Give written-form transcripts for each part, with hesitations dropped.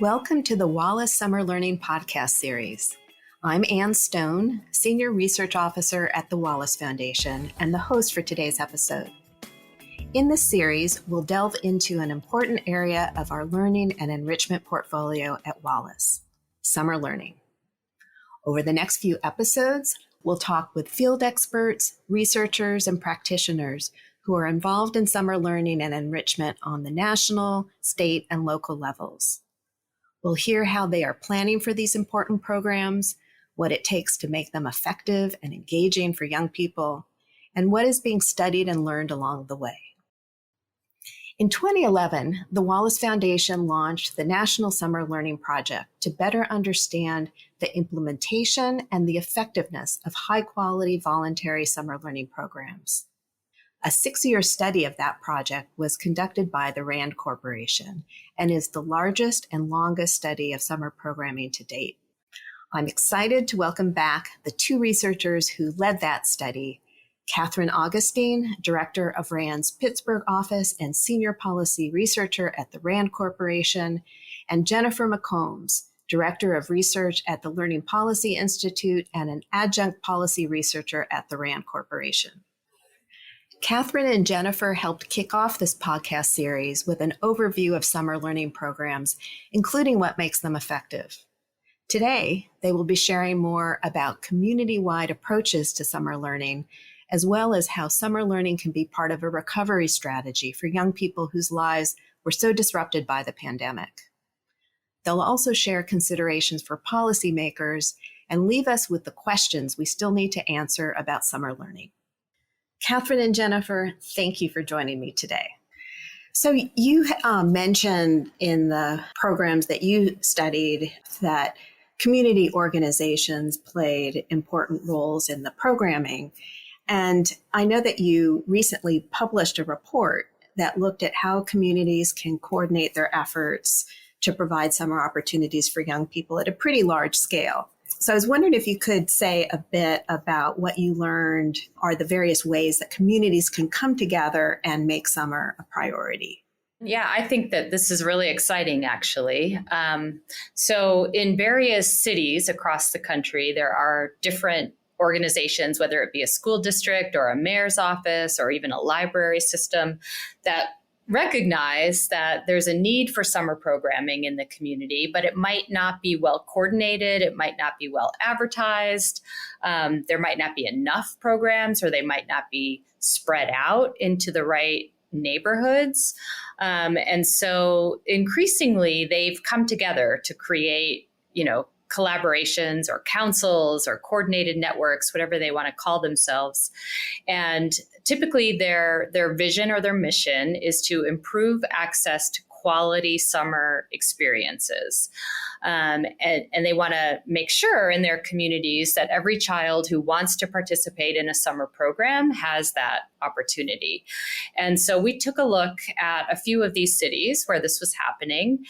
Welcome to the Wallace Summer Learning Podcast series. I'm Ann Stone, Senior Research Officer at the Wallace Foundation and the host for today's episode. In this series, we'll delve into an important area of our learning and enrichment portfolio at Wallace, summer learning. Over the next few episodes, we'll talk with field experts, researchers, and practitioners who are involved in summer learning and enrichment on the national, state, and local levels. We'll hear how they are planning for these important programs, what it takes to make them effective and engaging for young people, and what is being studied and learned along the way. In 2011, the Wallace Foundation launched the National Summer Learning Project to better understand the implementation and the effectiveness of high-quality voluntary summer learning programs. A 6-year study of that project was conducted by the RAND Corporation and is the largest and longest study of summer programming to date. I'm excited to welcome back the two researchers who led that study, Catherine Augustine, Director of RAND's Pittsburgh Office and Senior Policy Researcher at the RAND Corporation, and Jennifer McCombs, Director of Research at the Learning Policy Institute and an Adjunct Policy Researcher at the RAND Corporation. Catherine and Jennifer helped kick off this podcast series with an overview of summer learning programs, including what makes them effective. Today, they will be sharing more about community-wide approaches to summer learning, as well as how summer learning can be part of a recovery strategy for young people whose lives were so disrupted by the pandemic. They'll also share considerations for policymakers and leave us with the questions we still need to answer about summer learning. Catherine and Jennifer, thank you for joining me today. So you mentioned in the programs that you studied that community organizations played important roles in the programming. And I know that you recently published a report that looked at how communities can coordinate their efforts to provide summer opportunities for young people at a pretty large scale. So I was wondering if you could say a bit about what you learned are the various ways that communities can come together and make summer a priority. Yeah, I think that this is really exciting, actually. So in various cities across the country, there are different organizations, whether it be a school district or a mayor's office or even a library system, that recognize that there's a need for summer programming in the community, but it might not be well coordinated. It might not be well advertised. There might not be enough programs, or they might not be spread out into the right neighborhoods. And so increasingly, they've come together to create, collaborations or councils or coordinated networks, whatever they want to call themselves. And typically their vision or their mission is to improve access to quality summer experiences. And they want to make sure in their communities that every child who wants to participate in a summer program has that opportunity. And so we took a look at a few of these cities where this was happening.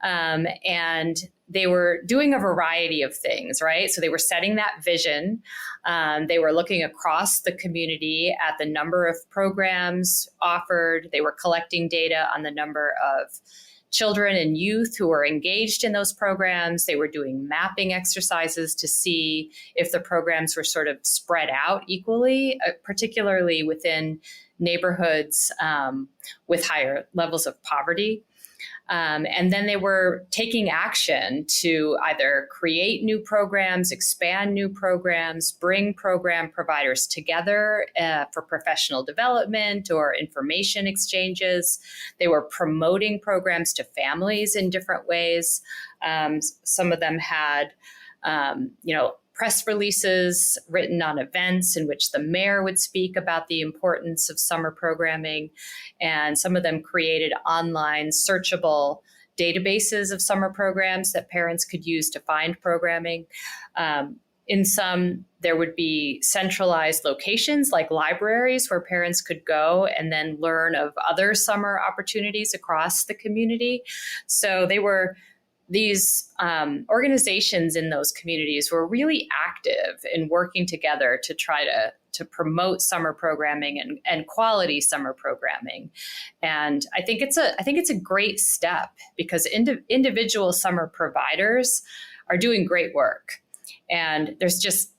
And they were doing a variety of things, right? So they were setting that vision. They were looking across the community at the number of programs offered. They were collecting data on the number of children and youth who were engaged in those programs. They were doing mapping exercises to see if the programs were sort of spread out equally, particularly within neighborhoods with higher levels of poverty. And then they were taking action to either create new programs, expand new programs, bring program providers together for professional development or information exchanges. They were promoting programs to families in different ways. Some of them had, press releases written on events in which the mayor would speak about the importance of summer programming. And some of them created online searchable databases of summer programs that parents could use to find programming. In some, there would be centralized locations like libraries where parents could go and then learn of other summer opportunities across the community. So these organizations in those communities were really active in working together to try to promote summer programming and quality summer programming. And I think it's a great step because individual summer providers are doing great work. And there's just,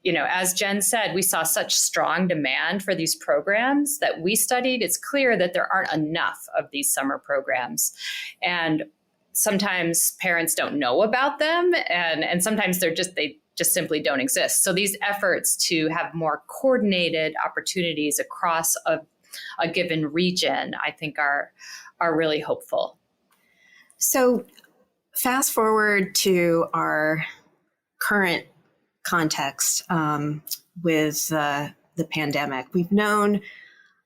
as Jen said, we saw such strong demand for these programs that we studied. It's clear that there aren't enough of these summer programs. And sometimes parents don't know about them, and sometimes they just simply don't exist. So these efforts to have more coordinated opportunities across a given region, I think are really hopeful. So fast forward to our current context with the pandemic. We've known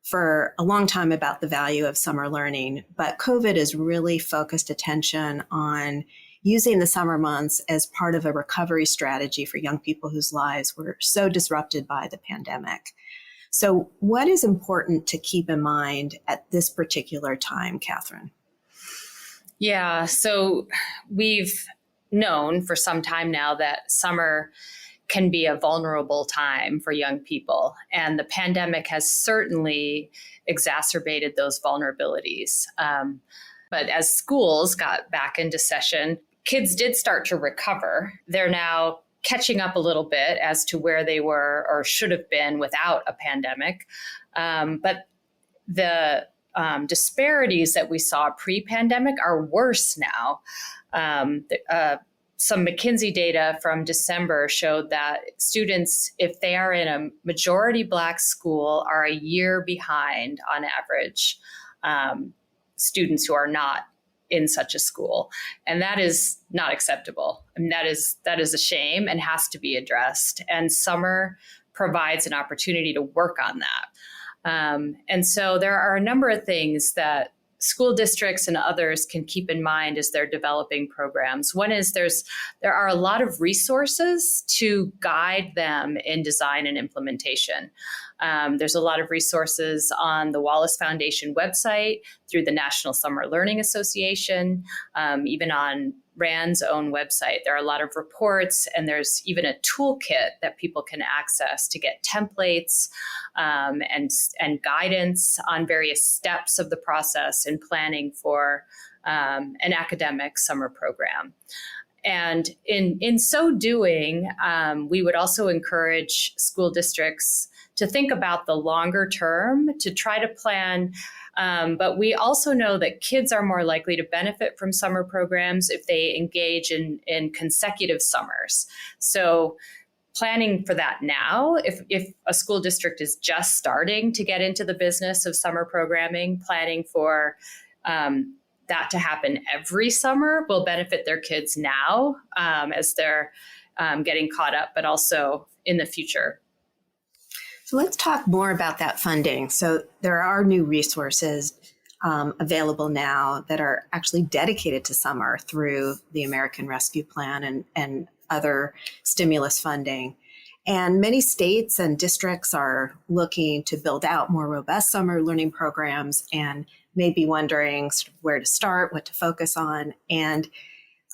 for a long time about the value of summer learning, but COVID has really focused attention on using the summer months as part of a recovery strategy for young people whose lives were so disrupted by the pandemic. So what is important to keep in mind at this particular time, Catherine? Yeah, so we've known for some time now that summer can be a vulnerable time for young people. And the pandemic has certainly exacerbated those vulnerabilities. But as schools got back into session, kids did start to recover. They're now catching up a little bit as to where they were or should have been without a pandemic. But the disparities that we saw pre-pandemic are worse now. Some McKinsey data from December showed that students, if they are in a majority Black school, are a year behind on average students who are not in such a school. And that is not acceptable. I mean, that is a shame and has to be addressed. And summer provides an opportunity to work on that. And so there are a number of things that school districts and others can keep in mind as they're developing programs. One is there are a lot of resources to guide them in design and implementation. There's a lot of resources on the Wallace Foundation website, through the National Summer Learning Association, even on RAND's own website. There are a lot of reports, and there's even a toolkit that people can access to get templates and guidance on various steps of the process in planning for an academic summer program. And in so doing, we would also encourage school districts to think about the longer term, to try to plan. But we also know that kids are more likely to benefit from summer programs if they engage in consecutive summers. So planning for that now, if a school district is just starting to get into the business of summer programming, planning for that to happen every summer will benefit their kids now as they're getting caught up, but also in the future. So let's talk more about that funding. So there are new resources available now that are actually dedicated to summer through the American Rescue Plan and other stimulus funding. And many states and districts are looking to build out more robust summer learning programs and may be wondering sort of where to start, what to focus on. And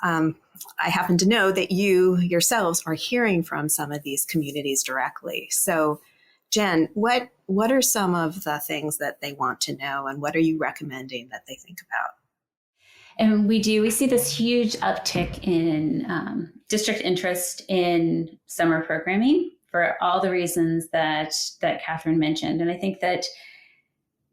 I happen to know that you yourselves are hearing from some of these communities directly. So Jen, what are some of the things that they want to know, and what are you recommending that they think about? And we see this huge uptick in district interest in summer programming for all the reasons that Catherine mentioned. And I think that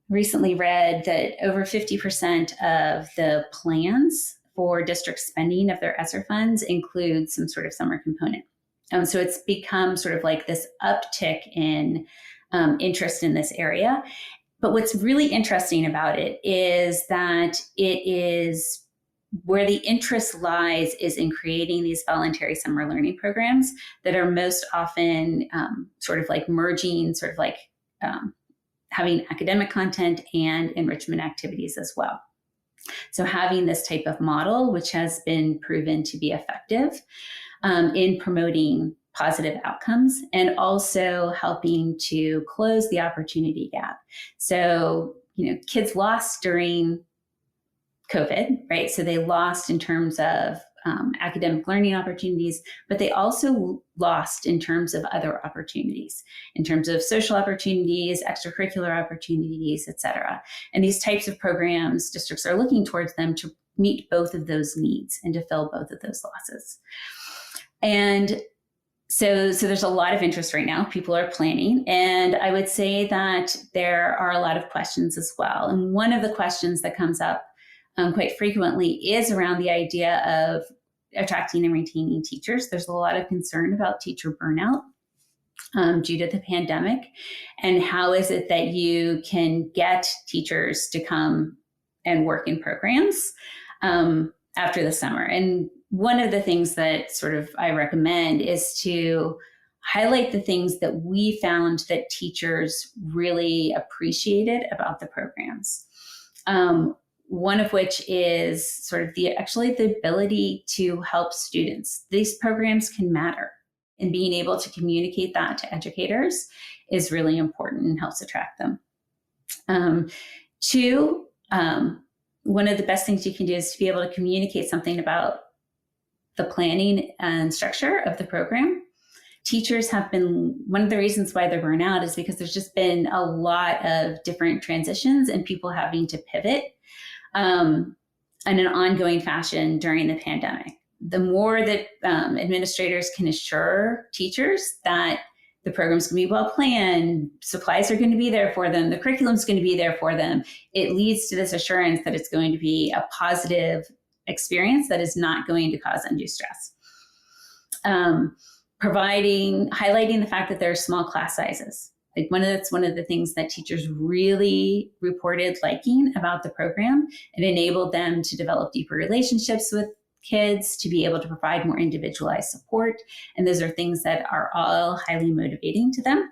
recently read that over 50% of the plans for district spending of their ESSER funds include some sort of summer component. So it's become sort of like this uptick in interest in this area. But what's really interesting about it is that it is where the interest lies is in creating these voluntary summer learning programs that are most often sort of like merging, sort of like having academic content and enrichment activities as well. So having this type of model, which has been proven to be effective in promoting positive outcomes and also helping to close the opportunity gap. So, kids lost during COVID, right? So they lost in terms of academic learning opportunities, but they also lost in terms of other opportunities, in terms of social opportunities, extracurricular opportunities, et cetera. And these types of programs, districts are looking towards them to meet both of those needs and to fill both of those losses. And so there's a lot of interest right now. People are planning. And I would say that there are a lot of questions as well. And one of the questions that comes up quite frequently is around the idea of attracting and retaining teachers. There's a lot of concern about teacher burnout due to the pandemic. And how is it that you can get teachers to come and work in programs after the summer? And one of the things that sort of I recommend is to highlight the things that we found that teachers really appreciated about the programs. One of which is sort of the ability to help students. These programs can matter, and being able to communicate that to educators is really important and helps attract them. Two, one of the best things you can do is to be able to communicate something about the planning and structure of the program. Teachers have been, one of the reasons why they're burnt out is because there's just been a lot of different transitions and people having to pivot in an ongoing fashion during the pandemic. The more that administrators can assure teachers that the program's going to be well planned, supplies are going to be there for them, the curriculum's going to be there for them, it leads to this assurance that it's going to be a positive experience that is not going to cause undue stress. Highlighting the fact that there are small class sizes. Like that's one of the things that teachers really reported liking about the program. It enabled them to develop deeper relationships with kids, to be able to provide more individualized support. And those are things that are all highly motivating to them.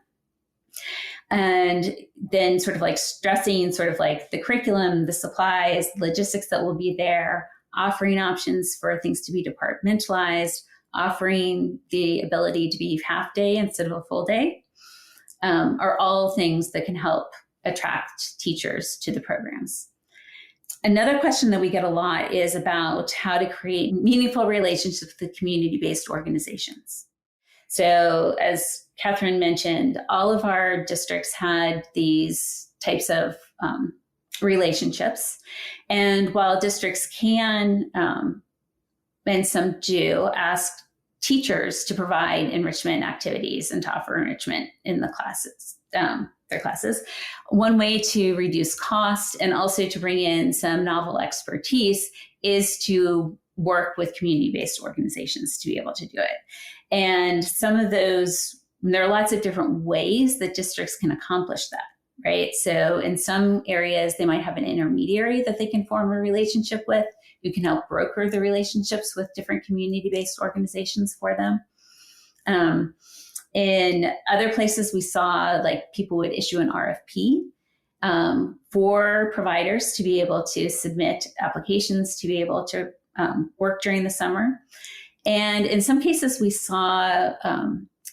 And then sort of like stressing sort of like the curriculum, the supplies, logistics that will be there, offering options for things to be departmentalized, offering the ability to be half day instead of a full day, are all things that can help attract teachers to the programs. Another question that we get a lot is about how to create meaningful relationships with community-based organizations. So as Catherine mentioned, all of our districts had these types of relationships. And while districts can, and some do, ask teachers to provide enrichment activities and to offer enrichment in the classes, their classes, one way to reduce cost and also to bring in some novel expertise is to work with community-based organizations to be able to do it. And some of those, there are lots of different ways that districts can accomplish that. Right. So in some areas, they might have an intermediary that they can form a relationship with, who can help broker the relationships with different community-based organizations for them. In other places, we saw like people would issue an RFP for providers to be able to submit applications to be able to work during the summer. And in some cases, we saw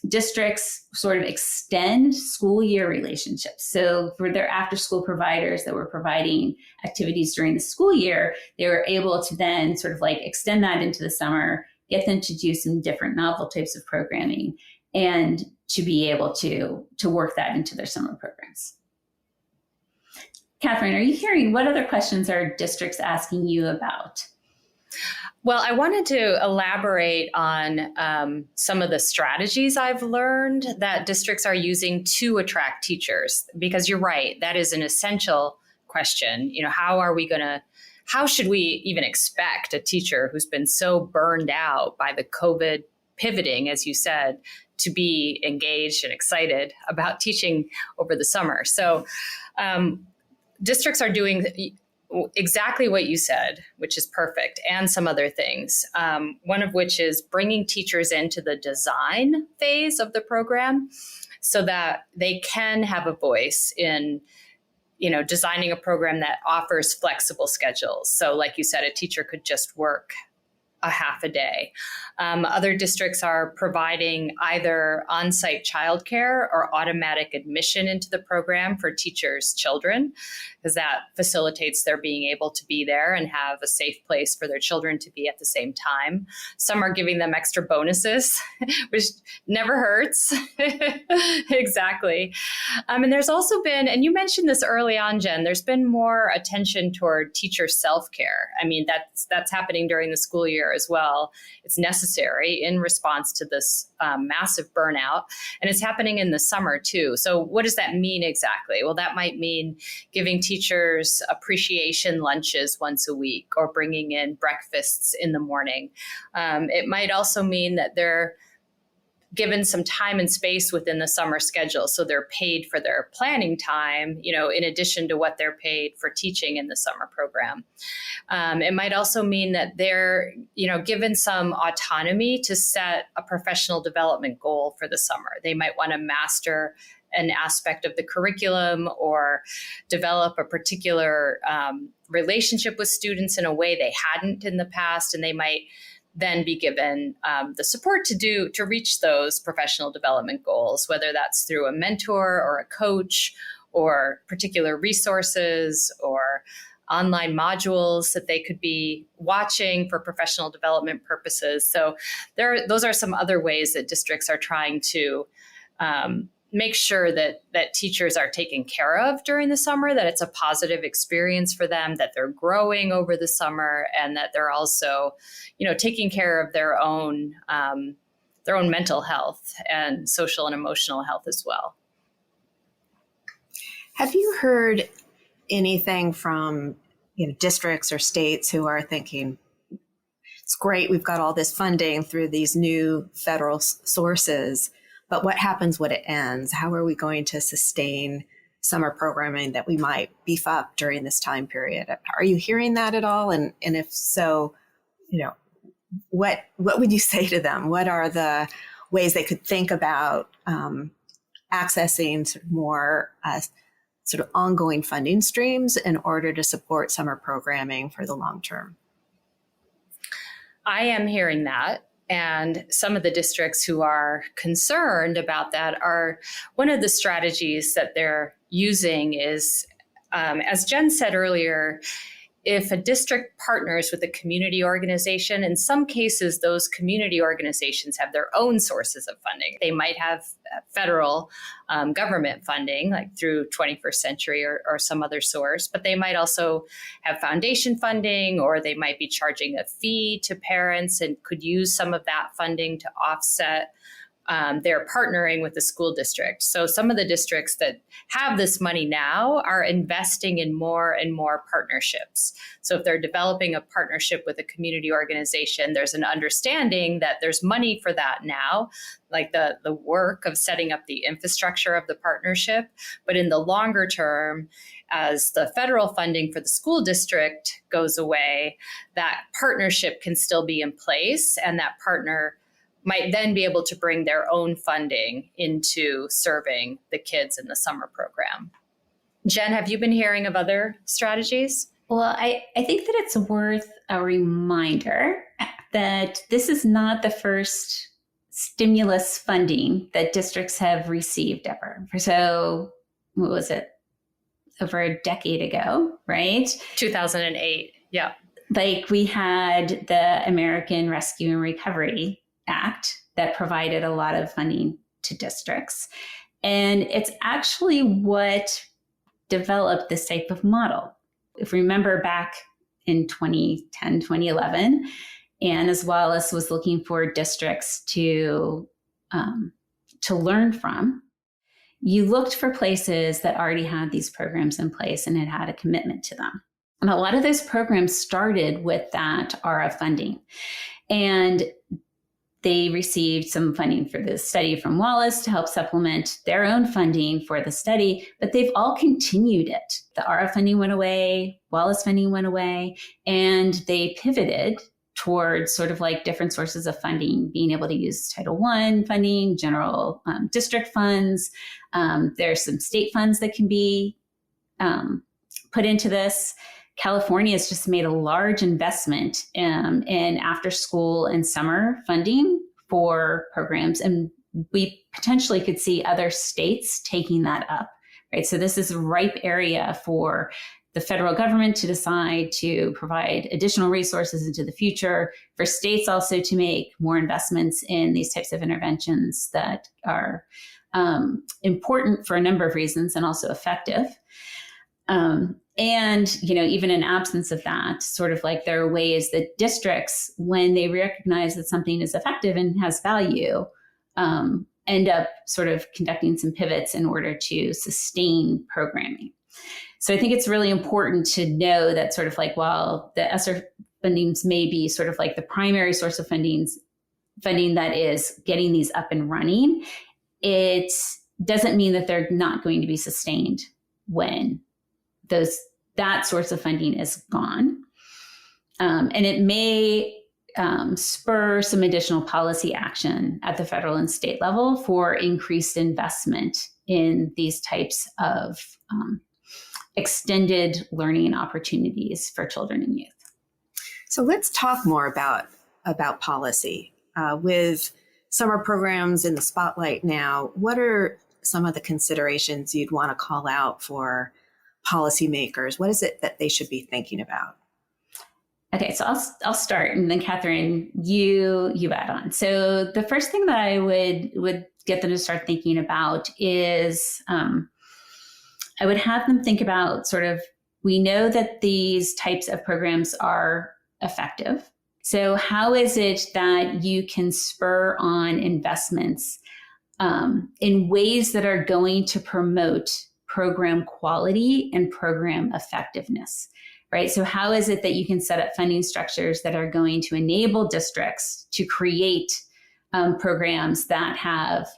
districts sort of extend school year relationships. So for their after school providers that were providing activities during the school year, they were able to then sort of like extend that into the summer, get them to do some different novel types of programming and to be able to work that into their summer programs. Catherine, are you hearing, what other questions are districts asking you about? Well, I wanted to elaborate on some of the strategies I've learned that districts are using to attract teachers, because you're right, that is an essential question. You know, how should we even expect a teacher who's been so burned out by the COVID pivoting, as you said, to be engaged and excited about teaching over the summer? So districts are doing exactly what you said, which is perfect, and some other things. One of which is bringing teachers into the design phase of the program so that they can have a voice in, you know, designing a program that offers flexible schedules. So like you said, a teacher could just work a half a day. Other districts are providing either on-site childcare or automatic admission into the program for teachers' children, because that facilitates their being able to be there and have a safe place for their children to be at the same time. Some are giving them extra bonuses, which never hurts. Exactly. And there's also been, and you mentioned this early on, Jen, there's been more attention toward teacher self-care. I mean, that's happening during the school year as well. It's necessary in response to this massive burnout, and it's happening in the summer too. So what does that mean exactly? Well, that might mean giving teachers appreciation lunches once a week or bringing in breakfasts in the morning. It might also mean that they're given some time and space within the summer schedule. So they're paid for their planning time, in addition to what they're paid for teaching in the summer program. It might also mean that they're, given some autonomy to set a professional development goal for the summer. They might want to master an aspect of the curriculum or develop a particular relationship with students in a way they hadn't in the past, and they might then be given the support to reach those professional development goals, whether that's through a mentor or a coach or particular resources or online modules that they could be watching for professional development purposes. So those are some other ways that districts are trying to make sure that teachers are taken care of during the summer, that it's a positive experience for them, that they're growing over the summer, and that they're also, taking care of their own mental health and social and emotional health as well. Have you heard anything from districts or states who are thinking, it's great, we've got all this funding through these new federal sources, but what happens when it ends? How are we going to sustain summer programming that we might beef up during this time period? Are you hearing that at all? And if so, what would you say to them? What are the ways they could think about accessing sort of more sort of ongoing funding streams in order to support summer programming for the long term? I am hearing that. And some of the districts who are concerned about that are, one of the strategies that they're using is, as Jen said earlier, if a district partners with a community organization, in some cases, those community organizations have their own sources of funding. They might have federal government funding, like through 21st Century or some other source, but they might also have foundation funding, or they might be charging a fee to parents and could use some of that funding to offset their partnering with the school district. So some of the districts that have this money now are investing in more and more partnerships. So if they're developing a partnership with a community organization, there's an understanding that there's money for that now, like the work of setting up the infrastructure of the partnership. But in the longer term, as the federal funding for the school district goes away, that partnership can still be in place, and that partner might then be able to bring their own funding into serving the kids in the summer program. Jen, have you been hearing of other strategies? Well, I think that it's worth a reminder that this is not the first stimulus funding that districts have received ever. So what was it? Over a decade ago, right? 2008, yeah. Like we had the American Rescue and Recovery Act that provided a lot of funding to districts. And it's actually what developed this type of model. If we remember back in 2010, 2011, and as Wallace was looking for districts to learn from, you looked for places that already had these programs in place and had a commitment to them. And a lot of those programs started with that RF funding. And they received some funding for the study from Wallace to help supplement their own funding for the study, but they've all continued it. The RF funding went away, Wallace funding went away, and they pivoted towards sort of like different sources of funding, being able to use Title I funding, general district funds. There's some state funds that can be put into this. California has just made a large investment in after school and summer funding for programs. And we potentially could see other states taking that up, right? So this is a ripe area for the federal government to decide to provide additional resources into the future, for states also to make more investments in these types of interventions that are important for a number of reasons and also effective. And, even in absence of that, sort of like there are ways that districts, when they recognize that something is effective and has value, end up sort of conducting some pivots in order to sustain programming. So I think it's really important to know that sort of like while the ESSER fundings may be sort of like the primary source of funding that is getting these up and running, it doesn't mean that they're not going to be sustained when that source of funding is gone. And it may spur some additional policy action at the federal and state level for increased investment in these types of extended learning opportunities for children and youth. So let's talk more about policy. With summer programs in the spotlight now, what are some of the considerations you'd want to call out for policymakers? What is it that they should be thinking about? Okay, so I'll start, and then Catherine, you add on. So the first thing that I would get them to start thinking about is I would have them think about sort of, we know that these types of programs are effective. So how is it that you can spur on investments in ways that are going to promote program quality and program effectiveness, right? So how is it that you can set up funding structures that are going to enable districts to create programs that have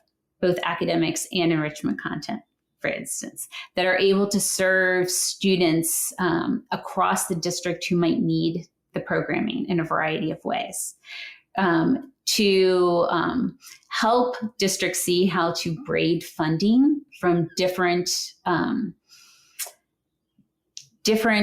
both academics and enrichment content, for instance, that are able to serve students across the district who might need the programming in a variety of ways, to help districts see how to braid funding from different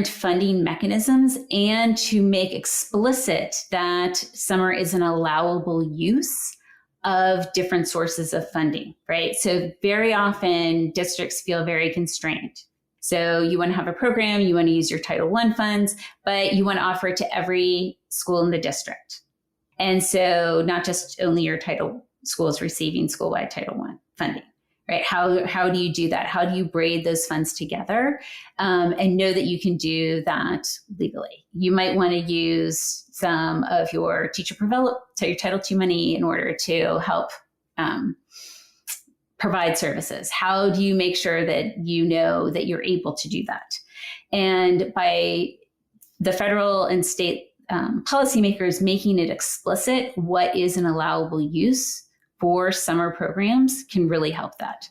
funding mechanisms, and to make explicit that summer is an allowable use of different sources of funding, right? So very often districts feel very constrained. So you want to have a program, you want to use your Title I funds, but you want to offer it to every school in the district. And so not just only your title schools receiving school-wide Title I funding, right? How do you do that? How do you braid those funds together and know that you can do that legally? You might want to use some of your your Title II money in order to help provide services. How do you make sure that you know that you're able to do that? And by the federal and state policymakers making it explicit what is an allowable use for summer programs can really help that.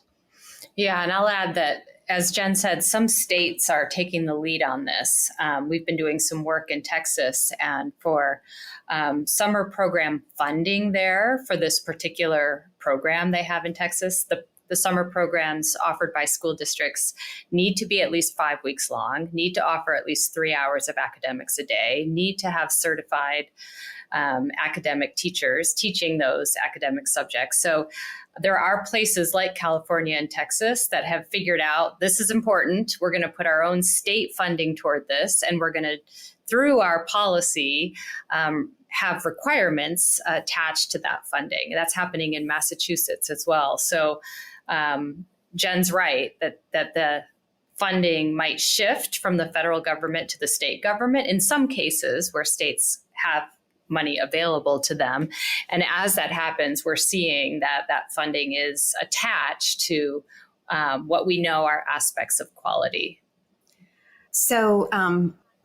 Yeah, and I'll add that, as Jen said, some states are taking the lead on this. We've been doing some work in Texas, and for summer program funding there for this particular program they have in Texas, the summer programs offered by school districts need to be at least 5 weeks long, need to offer at least 3 hours of academics a day, need to have certified academic teachers teaching those academic subjects. So there are places like California and Texas that have figured out this is important. We're going to put our own state funding toward this, and we're going to, through our policy, have requirements attached to that funding. That's happening in Massachusetts as well. So Jen's right that the funding might shift from the federal government to the state government in some cases where states have money available to them. And as that happens, we're seeing that funding is attached to what we know are aspects of quality. So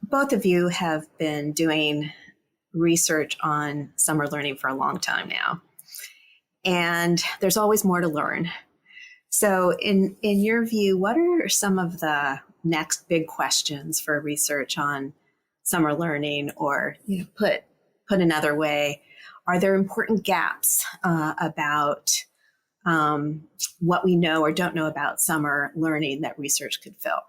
both of you have been doing research on summer learning for a long time now, and there's always more to learn. So in your view, what are some of the next big questions for research on summer learning, or put another way, are there important gaps about what we know or don't know about summer learning that research could fill?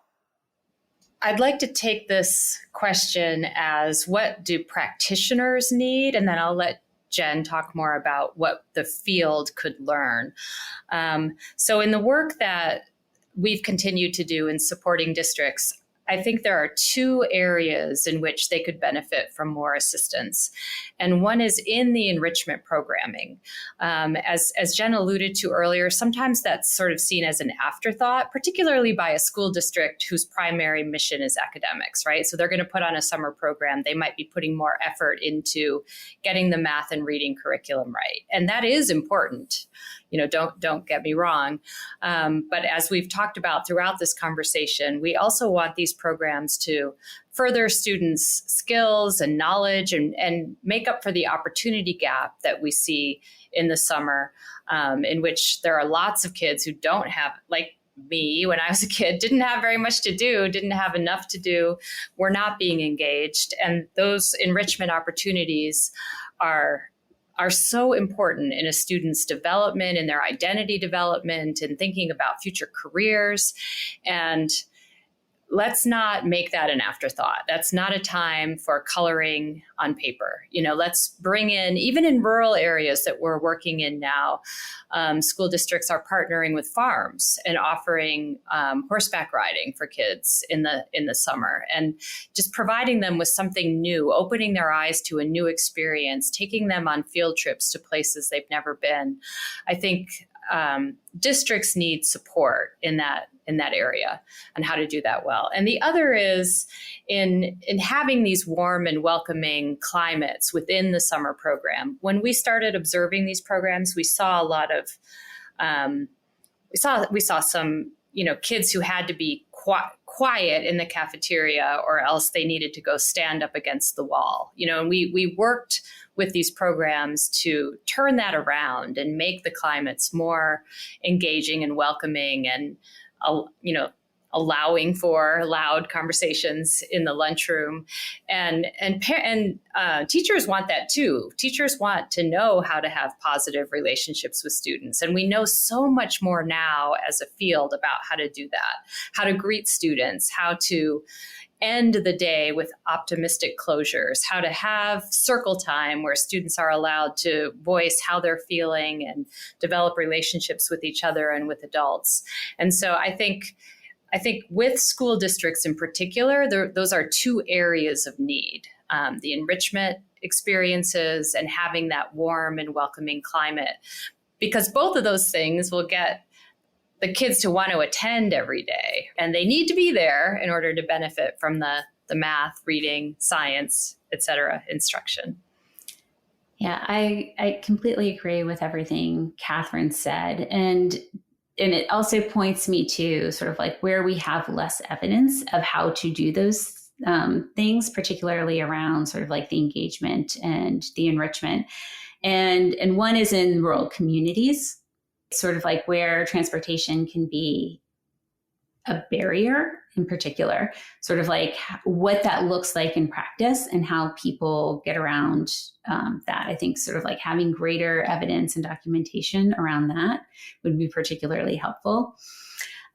I'd like to take this question as what do practitioners need? And then I'll let Jen talk more about what the field could learn. So in the work that we've continued to do in supporting districts, I think there are two areas in which they could benefit from more assistance. And one is in the enrichment programming. As Jen alluded to earlier, sometimes that's sort of seen as an afterthought, particularly by a school district whose primary mission is academics, right? So they're going to put on a summer program. They might be putting more effort into getting the math and reading curriculum right. And that is important. Don't get me wrong. But as we've talked about throughout this conversation, we also want these programs to further students' skills and knowledge and make up for the opportunity gap that we see in the summer, in which there are lots of kids who don't have, like me when I was a kid, didn't have very much to do, didn't have enough to do, were not being engaged. And those enrichment opportunities are so important in a student's development, in their identity development, and thinking about future careers. And let's not make that an afterthought. That's not a time for coloring on paper. Let's bring in, even in rural areas that we're working in now, school districts are partnering with farms and offering horseback riding for kids in the summer, and just providing them with something new, opening their eyes to a new experience, taking them on field trips to places they've never been. I think districts need support in that area and how to do that well. And the other is in having these warm and welcoming climates within the summer program. When we started observing these programs, we saw a lot of we saw some kids who had to be quiet in the cafeteria, or else they needed to go stand up against the wall. And we worked with these programs to turn that around and make the climates more engaging and welcoming, and allowing for loud conversations in the lunchroom. And teachers want that too. Teachers want to know how to have positive relationships with students. And we know so much more now as a field about how to do that, how to greet students, how to end the day with optimistic closures, how to have circle time where students are allowed to voice how they're feeling and develop relationships with each other and with adults. And so I think with school districts in particular, those are two areas of need, the enrichment experiences and having that warm and welcoming climate, because both of those things will get the kids to want to attend every day, and they need to be there in order to benefit from the math, reading, science, et cetera, instruction. Yeah, I completely agree with everything Catherine said. And it also points me to sort of like where we have less evidence of how to do those things, particularly around sort of like the engagement and the enrichment. And one is in rural communities, sort of like where transportation can be a barrier in particular, sort of like what that looks like in practice and how people get around that. I think sort of like having greater evidence and documentation around that would be particularly helpful.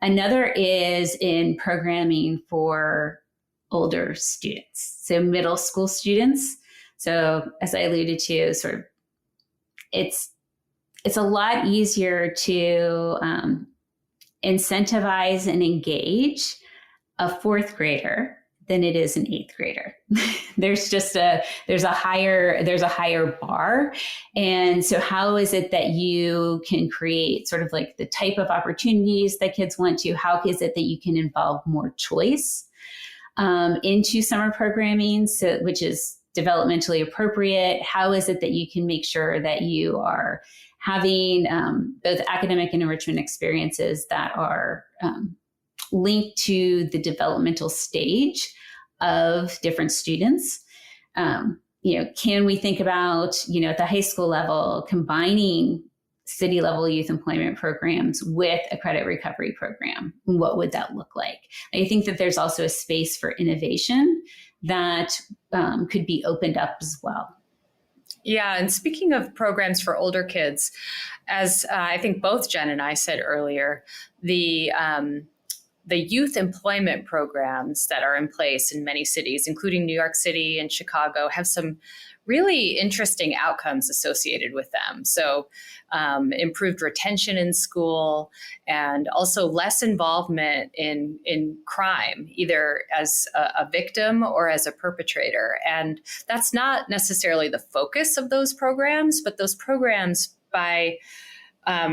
Another is in programming for older students, so middle school students. So as I alluded to, sort of it's a lot easier to incentivize and engage a fourth grader than it is an eighth grader. there's a higher bar. And so how is it that you can create sort of like the type of opportunities that kids want to? How is it that you can involve more choice into summer programming, which is developmentally appropriate? How is it that you can make sure that you are having both academic and enrichment experiences that are linked to the developmental stage of different students? Can we think about, at the high school level, combining city level youth employment programs with a credit recovery program? What would that look like? I think that there's also a space for innovation that could be opened up as well. Yeah, and speaking of programs for older kids, as I think both Jen and I said earlier, the the youth employment programs that are in place in many cities, including New York City and Chicago, have some really interesting outcomes associated with them. So improved retention in school, and also less involvement in crime, either as a victim or as a perpetrator. And that's not necessarily the focus of those programs, but those programs, by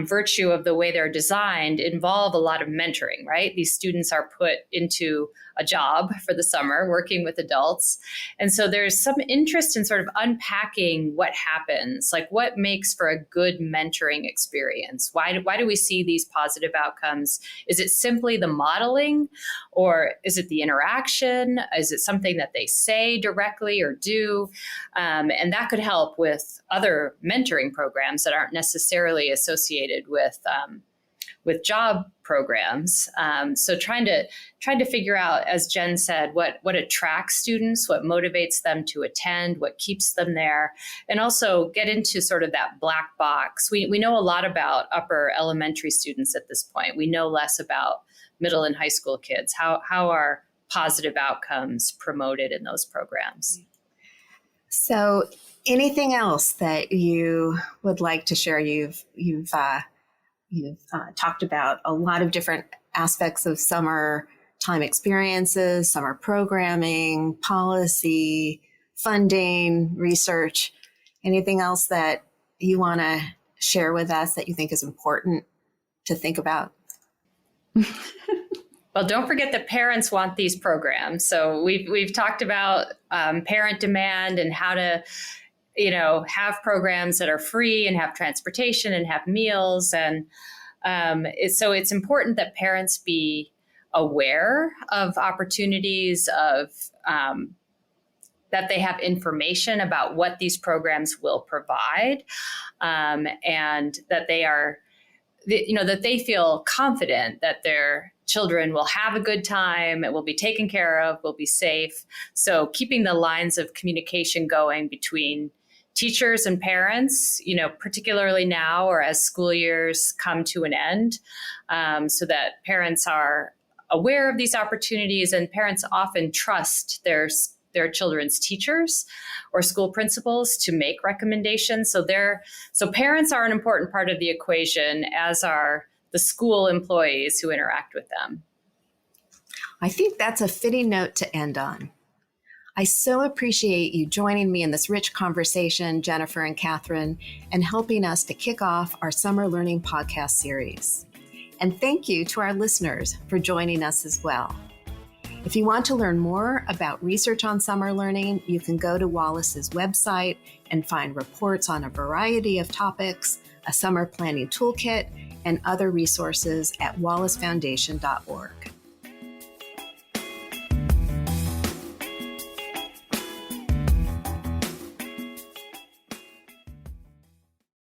virtue of the way they're designed, involve a lot of mentoring, right? These students are put into a job for the summer working with adults. And so there's some interest in sort of unpacking what happens, like what makes for a good mentoring experience. Why do we see these positive outcomes? Is it simply the modeling, or is it the interaction? Is it something that they say directly or do? And that could help with other mentoring programs that aren't necessarily associated with job programs. So trying to figure out, as Jen said, what attracts students, what motivates them to attend, what keeps them there, and also get into sort of that black box. We know a lot about upper elementary students at this point. We know less about middle and high school kids. How are positive outcomes promoted in those programs? So anything else that you would like to share? You've talked about a lot of different aspects of summer time experiences, summer programming, policy, funding, research. Anything else that you want to share with us that you think is important to think about? Well, don't forget that parents want these programs. So we've talked about parent demand and how to have programs that are free and have transportation and have meals. And so it's important that parents be aware of opportunities, of that they have information about what these programs will provide, and that they are, that they feel confident that their children will have a good time, it will be taken care of, will be safe. So keeping the lines of communication going between teachers and parents, particularly now or as school years come to an end, so that parents are aware of these opportunities, and parents often trust their children's teachers or school principals to make recommendations. So parents are an important part of the equation, as are the school employees who interact with them. I think that's a fitting note to end on. I so appreciate you joining me in this rich conversation, Jennifer and Catherine, and helping us to kick off our Summer Learning Podcast series. And thank you to our listeners for joining us as well. If you want to learn more about research on summer learning, you can go to Wallace's website and find reports on a variety of topics, a summer planning toolkit, and other resources at wallacefoundation.org.